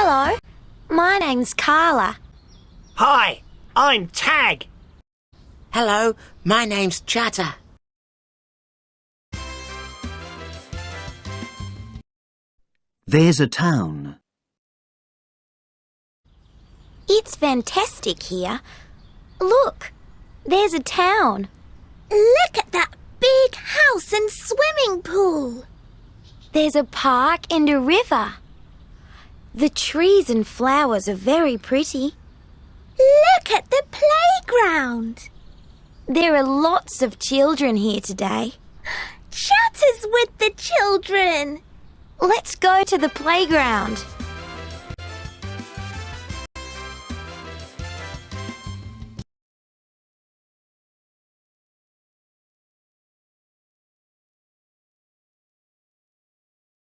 Hello, my name's Carla. Hi, I'm Tag. Hello, my name's Chatter. There's a town. It's fantastic here. Look, there's a town. Look at that big house and swimming pool. There's a park and a river. The trees and flowers are very pretty. Look at the playground. There are lots of children here today. Chatter's with the children. Let's go to the playground.